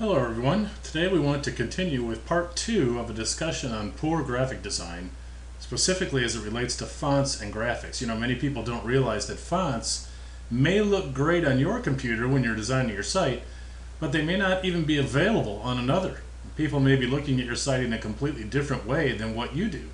Hello everyone. Today we want to continue with part 2 of a discussion on poor graphic design, specifically as it relates to fonts and graphics. You know, many people don't realize that fonts may look great on your computer when you're designing your site, but they may not even be available on another. People may be looking at your site in a completely different way than what you do.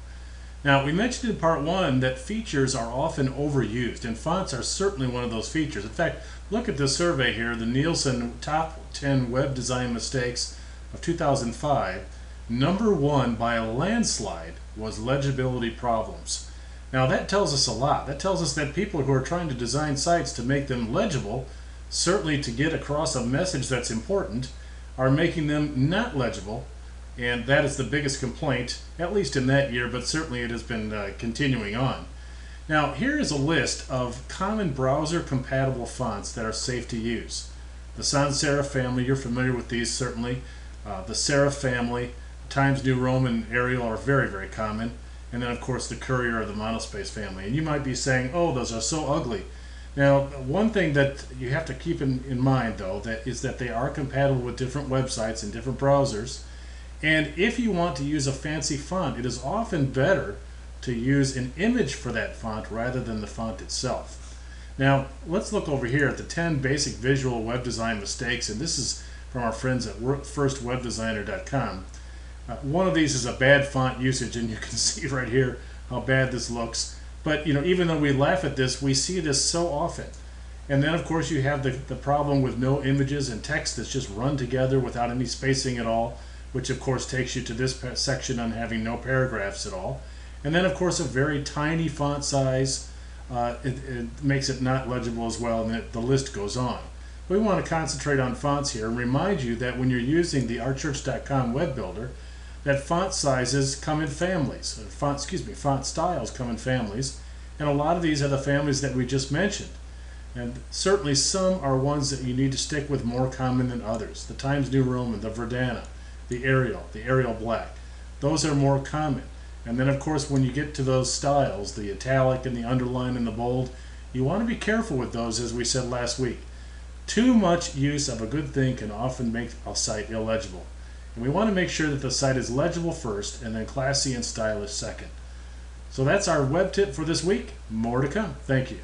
Now, we mentioned in part 1 that features are often overused, and fonts are certainly one of those features. In fact, look at this survey here, the Nielsen Top 10 Web Design Mistakes of 2005. Number 1 by a landslide was legibility problems. Now, that tells us a lot. That tells us that people who are trying to design sites to make them legible, certainly to get across a message that's important, are making them not legible. And that is the biggest complaint, at least in that year, but certainly it has been continuing on. Now, here is a list of common browser-compatible fonts that are safe to use. The sans serif family, you're familiar with these certainly. The serif family, Times New Roman, Arial are very, very common. And then, of course, the Courier or the monospace family. And you might be saying, oh, those are so ugly. Now, one thing that you have to keep in mind, though, is that they are compatible with different websites and different browsers. And if you want to use a fancy font, it is often better to use an image for that font rather than the font itself. Now, let's look over here at the 10 basic visual web design mistakes, and this is from our friends at firstwebdesigner.com. One of these is a bad font usage, and you can see right here how bad this looks. But, you know, even though we laugh at this, we see this so often. And then, of course, you have the problem with no images and text that's just run together without any spacing at all, which of course takes you to this section on having no paragraphs at all. And then of course a very tiny font size, it makes it not legible as well, and the list goes on. We want to concentrate on fonts here and remind you that when you're using the OurChurch.com web builder, that font sizes come in families, font styles come in families, and a lot of these are the families that we just mentioned. And certainly some are ones that you need to stick with more common than others. The Times New Roman, the Verdana, the Arial Black. Those are more common. And then of course when you get to those styles, the italic and the underline and the bold, you want to be careful with those, as we said last week. Too much use of a good thing can often make a site illegible. And we want to make sure that the site is legible first and then classy and stylish second. So that's our web tip for this week. More to come. Thank you.